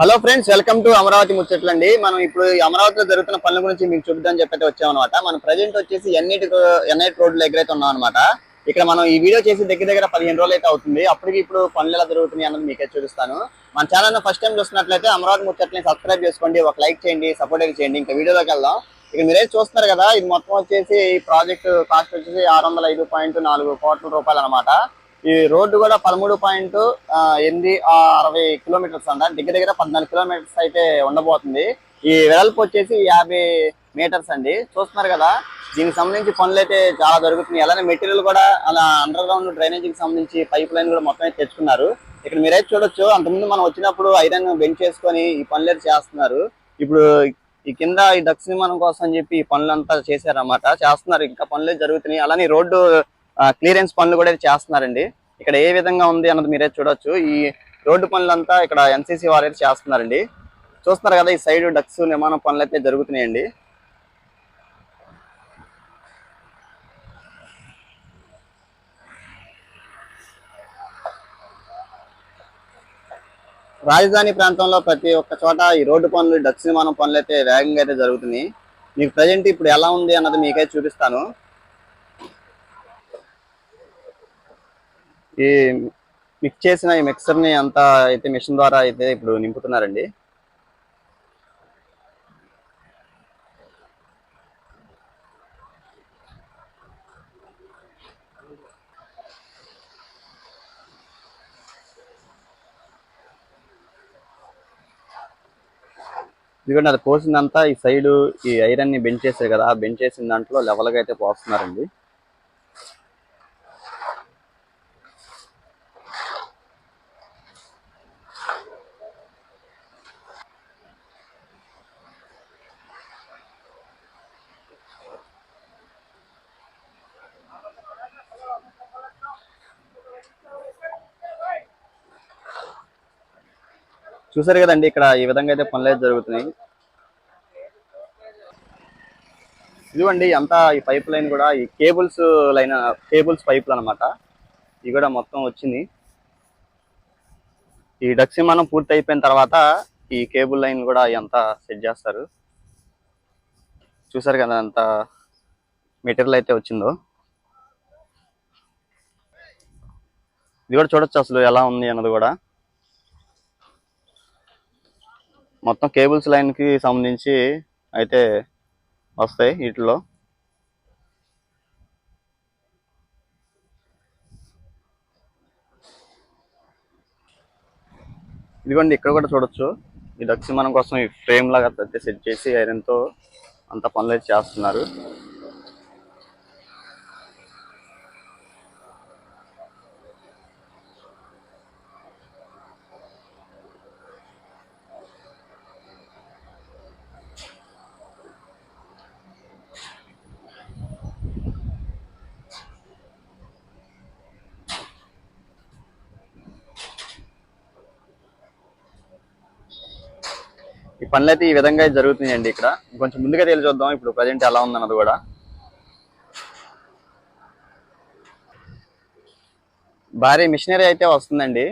Hello friends, welcome to Amaravati ముచ్చట్లండి. మనం ఇప్పుడు అమరావతిలో జరుగుతున్న పనుల గురించి మీకు చూద్దాం చెప్పైతే వచ్చామన్నమాట. మనం ప్రజెంట్ వచ్చేసి ఎన్ఐటి రోడ్లో ఎక్కడైతే ఉన్నాం అనమాట. ఇక్కడ మనం ఈ వీడియో చేసి దగ్గర దగ్గర 15 రోజులు అయితే అవుతుంది. అప్పటికి ఇప్పుడు పనులు ఎలా జరుగుతున్నాయి అన్నది మీకే చూపిస్తాను. మన ఛానల్ ఫస్ట్ టైం చూస్తున్నట్లయితే అమరావతి ముచ్చట్లని సబ్స్క్రైబ్ చేసుకోండి, ఒక లైక్ చేయండి, సపోర్ట్ అయితే చేయండి. ఇంకా వీడియోలోకి వెళ్దాం. ఇక మీరేం చూస్తున్నారు కదా, ఇది మొత్తం వచ్చేసి ఈ ప్రాజెక్ట్ కాస్ట్ వచ్చేసి 605.4 కోట్ల రూపాయలు అనమాట. ఈ రోడ్డు కూడా 13.60 కిలోమీటర్స్ అంట, దగ్గర దగ్గర 14 కిలోమీటర్స్ అయితే ఉండబోతుంది. ఈ వెడల్పు వచ్చేసి 50 మీటర్స్ అండి. చూస్తున్నారు కదా, దీనికి సంబంధించి పనులు అయితే చాలా జరుగుతున్నాయి. అలానే మెటీరియల్ కూడా అలా అండర్ గ్రౌండ్ డ్రైనేజీకి సంబంధించి పైప్ లైన్ కూడా మొత్తం అయితే తెచ్చుకున్నారు. ఇక్కడ మీరైతే చూడొచ్చు, అంతకుముందు మనం వచ్చినప్పుడు ఐరన్ బెంచ్ చేసుకొని ఈ పనులు అయితే చేస్తున్నారు. ఇప్పుడు ఈ కింద ఈ డక్స్ నిర్మాణం కోసం అని చెప్పి ఈ పనులంతా చేశారన్నమాట, చేస్తున్నారు. ఇంకా పనులు జరుగుతున్నాయి. అలానే రోడ్డు క్లియరెన్స్ పనులు కూడా చేస్తున్నారండి. ఇక్కడ ఏ విధంగా ఉంది అన్నది మీరే చూడొచ్చు. ఈ రోడ్డు పనులంతా ఇక్కడ ఎన్సీసీ వారు అయితే చేస్తున్నారండి. చూస్తున్నారు కదా, ఈ సైడ్ డక్స్ నిర్మాణం పనులు అయితే జరుగుతున్నాయండి. రాజధాని ప్రాంతంలో ప్రతి ఒక్క చోట ఈ రోడ్డు పనులు, డక్స్ నిర్మాణం పనులు అయితే వేగంగా అయితే జరుగుతున్నాయి. మీకు ప్రజెంట్ ఇప్పుడు ఎలా ఉంది అన్నది మీకైతే చూపిస్తాను. ఈ మిక్స్ చేసిన ఈ మిక్సర్ ని అంతా అయితే మిషన్ ద్వారా అయితే ఇప్పుడు నింపుతున్నారండి. ఎందుకంటే అది పోసిందంతా ఈ సైడ్ ఈ ఐరన్ ని బెంచ్ చేసారు కదా, ఆ బెంచ్ చేసిన దాంట్లో లెవెల్ గా అయితే పోస్తున్నారండి. చూసారు కదండి, ఇక్కడ ఈ విధంగా అయితే పనులు అయితే జరుగుతున్నాయి. ఇదిగోండి అంతా ఈ పైప్ లైన్ కూడా ఈ కేబుల్స్ పైపులు అనమాట. ఇవి కూడా మొత్తం వచ్చింది. ఈ డక్స్ నిర్మాణం పూర్తి అయిపోయిన తర్వాత ఈ కేబుల్ లైన్ కూడా అంతా సెట్ చేస్తారు. చూసారు కదా అంత మెటీరియల్ అయితే వచ్చిందో. ఇది కూడా చూడొచ్చు అసలు ఎలా ఉంది అన్నది కూడా. మొత్తం కేబుల్స్ లైన్ కి సంబంధించి అయితే వస్తాయి వీటిలో. ఇదిగోండి ఇక్కడ కూడా చూడొచ్చు, ఈ డక్స్ నిర్మాణం కోసం ఈ ఫ్రేమ్ లాగా అయితే సెట్ చేసి ఐరన్ తో అంత పనులు అయితే చేస్తున్నారు. ఈ పనులు అయితే ఈ విధంగా జరుగుతున్నాయండి. ఇక్కడ కొంచెం ముందుగా తెలిసి చూద్దాం ఇప్పుడు ప్రజెంట్ ఎలా ఉందన్నది కూడా. భారీ మిషనరీ అయితే వస్తుందండి.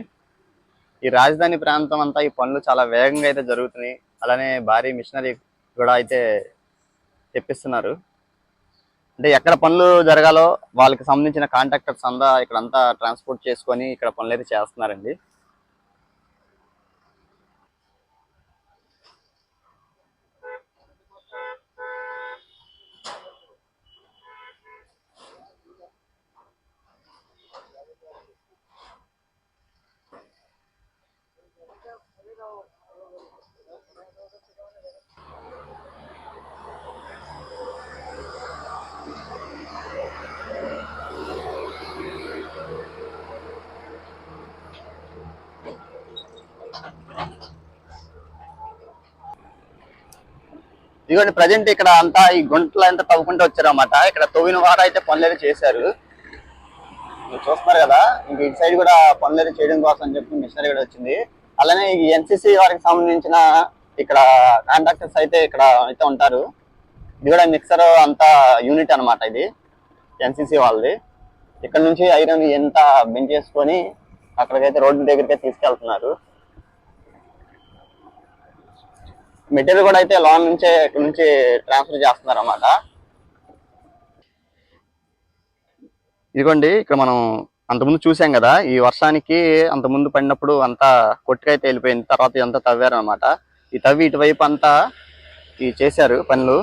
ఈ రాజధాని ప్రాంతం అంతా ఈ పనులు చాలా వేగంగా అయితే జరుగుతున్నాయి. అలానే భారీ మిషనరీ కూడా అయితే తెప్పిస్తున్నారు. అంటే ఎక్కడ పనులు జరగాలో వాళ్ళకి సంబంధించిన కాంట్రాక్టర్స్ అంతా ఇక్కడంతా ట్రాన్స్పోర్ట్ చేసుకొని ఇక్కడ పనులు అయితే చేస్తున్నారండి. ఇదిగోండి ప్రజెంట్ ఇక్కడ అంతా ఈ గుంటలు అంతా తవ్వుకుంటూ వచ్చారన్నమాట. ఇక్కడ తవ్విన వారు అయితే పనులు అయితే చేశారు. మీరు చూస్తున్నారు కదా, ఇంక ఇటు సైడ్ కూడా పనులు అయితే చేయడం కోసం అని చెప్పి మిషనరీ కూడా వచ్చింది. అలానే ఈ ఎన్సీసీ వారికి సంబంధించిన ఇక్కడ కాంట్రాక్టర్స్ అయితే ఇక్కడ అయితే ఉంటారు. ఇది కూడా మిక్సర్ అంతా యూనిట్ అనమాట. ఇది ఎన్సీసీ వాళ్ళది. ఇక్కడ నుంచి ఐరన్ ఎంత బెంచ్ చేసుకొని అక్కడికైతే రోడ్డు దగ్గరికి తీసుకెళ్తున్నారు. మెటీరియల్ కూడా అయితే లోన్ నుంచే ఇక్కడ నుంచి ట్రాన్స్ఫర్ చేస్తున్నారు అన్నమాట. ఇదిగోండి ఇక్కడ మనం అంతకుముందు చూసాం కదా, ఈ వర్షానికి అంతకుముందు పడినప్పుడు అంతా కొట్టుకైతే వెళ్ళిపోయింది. తర్వాత ఇదంతా తవ్వారు అనమాట. ఈ తవ్వి ఇటువైపు అంతా ఈ చేశారు పనులు,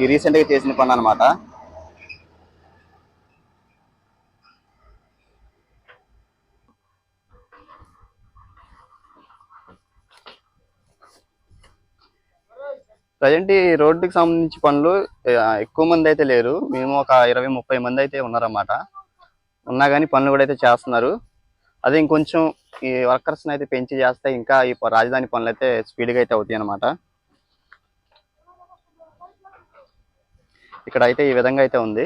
ఈ రీసెంట్ గా చేసిన పని అనమాట. ప్రజెంట్ ఈ రోడ్డుకి సంబంధించి పనులు ఎక్కువ మంది అయితే లేరు, మేము ఒక 20-30 మంది అయితే ఉన్నారన్నమాట. ఉన్నా కానీ పనులు కూడా అయితే చేస్తున్నారు. అదే ఇంకొంచెం ఈ వర్కర్స్ అయితే పెంచి చేస్తే ఇంకా ఈ రాజధాని పనులు అయితే స్పీడ్గా అయితే అవుతాయి అన్నమాట. ఇక్కడ అయితే ఈ విధంగా అయితే ఉంది.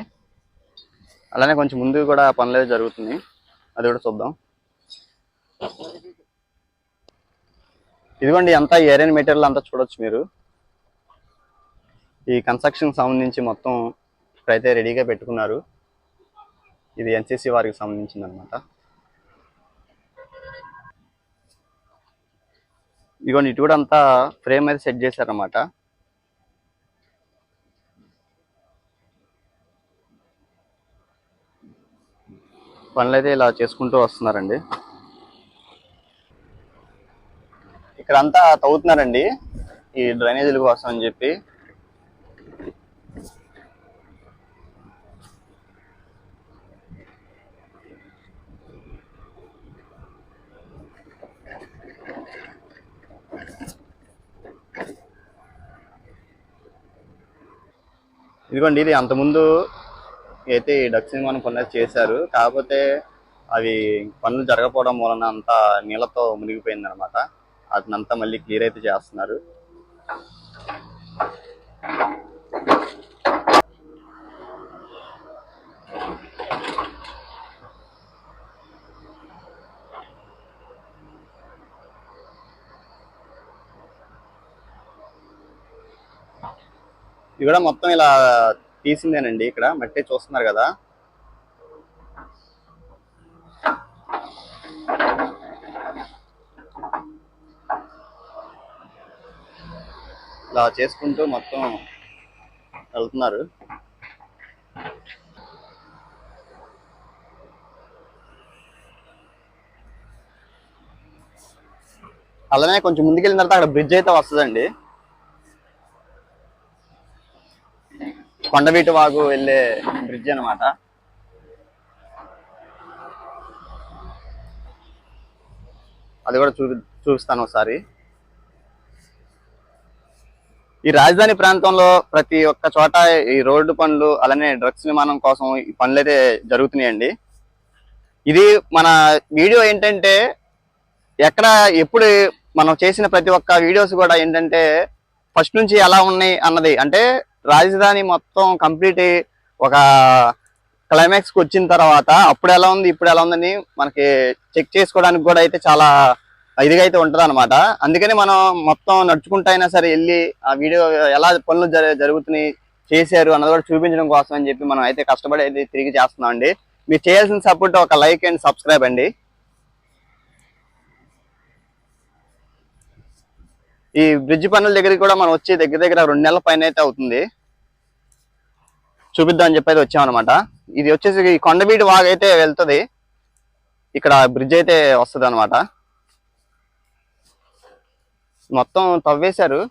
అలానే కొంచెం ముందు కూడా పనులు అయితే జరుగుతుంది, అది కూడా చూద్దాం. ఇదిగోండి అంతా ఏరియన్ మెటీరియల్ అంతా చూడొచ్చు మీరు. ఈ కన్స్ట్రక్షన్ సంబంధించి మొత్తం ఇప్పుడైతే రెడీగా పెట్టుకున్నారు. ఇది ఎన్సీసీ వారికి సంబంధించింది అనమాట. ఇదిగోండి ఇటు కూడా అంతా ఫ్రేమ్ అయితే సెట్ చేశారన్నమాట. పనులు అయితే ఇలా చేసుకుంటూ వస్తున్నారండి. ఇక్కడ అంతా తవ్వుతున్నారండి ఈ డ్రైనేజీల కోసం అని చెప్పి. ఇదిగోండి ఇది అంతకుముందు అయితే ఈ డక్స్ నిర్మాణం పనులు చేశారు, కాకపోతే అవి పనులు జరగకపోవడం వలన అంతా నీళ్ళతో మునిగిపోయింది అనమాట. అతనంతా మళ్ళీ క్లియర్ అయితే చేస్తున్నారు. ఇది కూడా మొత్తం ఇలా తీసిందేనండి. ఇక్కడ మట్టి చూస్తున్నారు కదా, ఇలా చేసుకుంటూ మొత్తం వెళ్తున్నారు. అలానే కొంచెం ముందుకెళ్ళిన తర్వాత అక్కడ బ్రిడ్జ్ అయితే వస్తుందండి. కొండవీటి వాగు వెళ్ళే బ్రిడ్జ్ అనమాట. అది కూడా చూపిస్తాను ఒకసారి. ఈ రాజధాని ప్రాంతంలో ప్రతి ఒక్క చోట ఈ రోడ్డు పనులు అలానే డ్రగ్స్ నిర్మాణం కోసం ఈ పనులు అయితే జరుగుతున్నాయండి. ఇది మన వీడియో ఏంటంటే ఎక్కడ ఎప్పుడు మనం చేసిన ప్రతి ఒక్క వీడియోస్ కూడా ఏంటంటే ఫస్ట్ నుంచి ఎలా ఉన్నాయి అన్నది, అంటే రాజధాని మొత్తం కంప్లీట్ ఒక క్లైమాక్స్ కి వచ్చిన తర్వాత అప్పుడు ఎలా ఉంది ఇప్పుడు ఎలా ఉందని మనకి చెక్ చేసుకోవడానికి కూడా అయితే చాలా ఇదిగా అయితే ఉంటది అనమాట. అందుకని మనం మొత్తం నడుచుకుంటా అయినా సరే వెళ్ళి ఆ వీడియో ఎలా పనులు జరుగుతున్నాయి చేశారు అన్నది కూడా చూపించడం కోసం అని చెప్పి మనం అయితే కష్టపడి అయితే తిరిగి చేస్తున్నాం అండి. మీరు చేయాల్సిన సపోర్ట్ ఒక లైక్ అండ్ సబ్స్క్రైబ్ అండి. ఈ బ్రిడ్జ్ పనుల దగ్గరికి కూడా మనం వచ్చి దగ్గర దగ్గర 2 నెలల పైన అయితే అవుతుంది. చూపిద్దాం అని చెప్పి అయితే వచ్చామన్నమాట. ఇది వచ్చేసి ఈ కొండవీటి వాగు అయితే వెళ్తుంది, ఇక్కడ బ్రిడ్జ్ అయితే వస్తుంది అనమాట. మొత్తం తవ్వేశారు.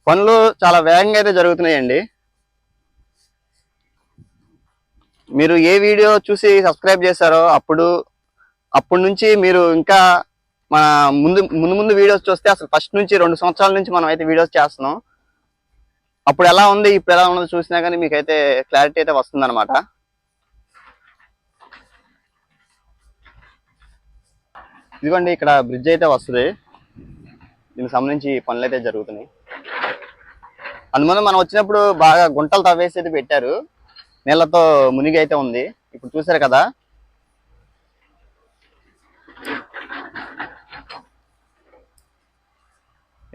పనులు చాలా వేగంగా అయితే జరుగుతున్నాయండి. మీరు ఏ వీడియో చూసి సబ్స్క్రైబ్ చేశారో అప్పటి నుంచి మీరు ఇంకా మన ముందు వీడియోస్ చూస్తే అసలు ఫస్ట్ నుంచి 2 సంవత్సరాల నుంచి మనం అయితే వీడియోస్ చేస్తున్నాం. అప్పుడు ఎలా ఉంది ఇప్పుడు ఎలా ఉన్నది చూసినా కానీ మీకైతే క్లారిటీ అయితే వస్తుంది అనమాట. ఇదిగోండి ఇక్కడ బ్రిడ్జ్ అయితే వస్తుంది, దీనికి సంబంధించి పనులు అయితే జరుగుతున్నాయి. అందువల్ల మనం వచ్చినప్పుడు బాగా గుంటలు తవ్వేసి అయితే పెట్టారు, నీళ్లతో మునిగి అయితే ఉంది. ఇప్పుడు చూసారు కదా,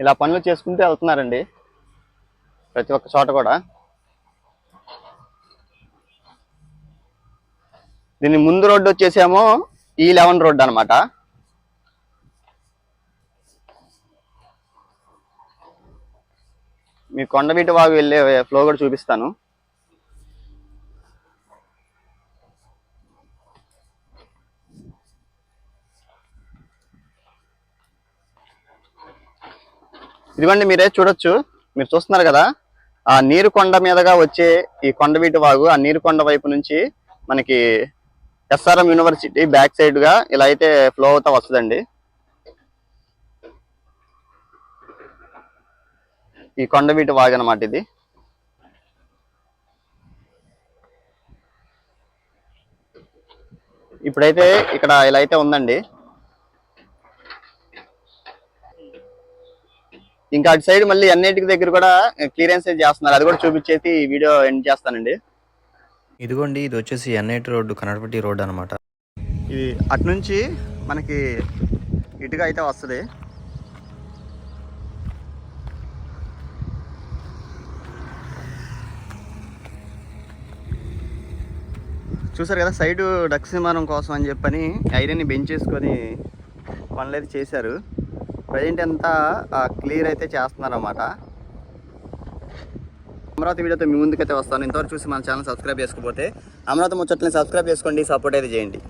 ఇలా పనులు చేసుకుంటూ వెళ్తున్నారండి ప్రతి ఒక్క చోట కూడా. దీని ముందు రోడ్డు వచ్చేసేమో E11 రోడ్డు అనమాట. మీ కొండవీటి వాగు వెళ్ళే ఫ్లో కూడా చూపిస్తాను. ఇదిగోండి, మీరే చూడొచ్చు. మీరు చూస్తున్నారు కదా, ఆ నీరు కొండ మీదగా వచ్చే ఈ కొండవీటి వాగు ఆ నీరు కొండ వైపు నుంచి మనకి SRM యూనివర్సిటీ బ్యాక్ సైడ్ గా ఇలా అయితే ఫ్లో అవుతా వస్తుందండి. ఈ కొండవీటి వాగు అన్నమాట ఇది. ఇప్పుడైతే ఇక్కడ ఇలా అయితే ఉందండి. ఇంకా అటు సైడ్ మళ్ళీ అన్నిటికి దగ్గర కూడా క్లియరెన్స్ చేస్తున్నారు, అది కూడా చూపించేసి ఈ వీడియో ఎండ్ చేస్తానండి. ఇదిగోండి, ఇది వచ్చేసి N8 రోడ్డు, కనర్పట్టి రోడ్డు అనమాట. ఇది అటు నుంచి మనకి ఇటుగా అయితే వస్తుంది. చూసారు కదా, సైడ్ డక్స్ నిర్మాణం కోసం అని చెప్పని ఐరన్ని బెంచేసుకొని పనులు అయితే చేశారు. ప్రజెంట్ అంతా క్లియర్ అయితే చేస్తున్నారు అన్నమాట. అమరావతి వీడియోతో మీ ముందుకైతే వస్తాను. ఇంతవరకు చూసి మన ఛానల్ సబ్స్క్రైబ్ చేసుకోకపోతే అమరావతి ముచ్చట్లని సబ్స్క్రైబ్ చేసుకోండి, సపోర్ట్ అయితే చేయండి.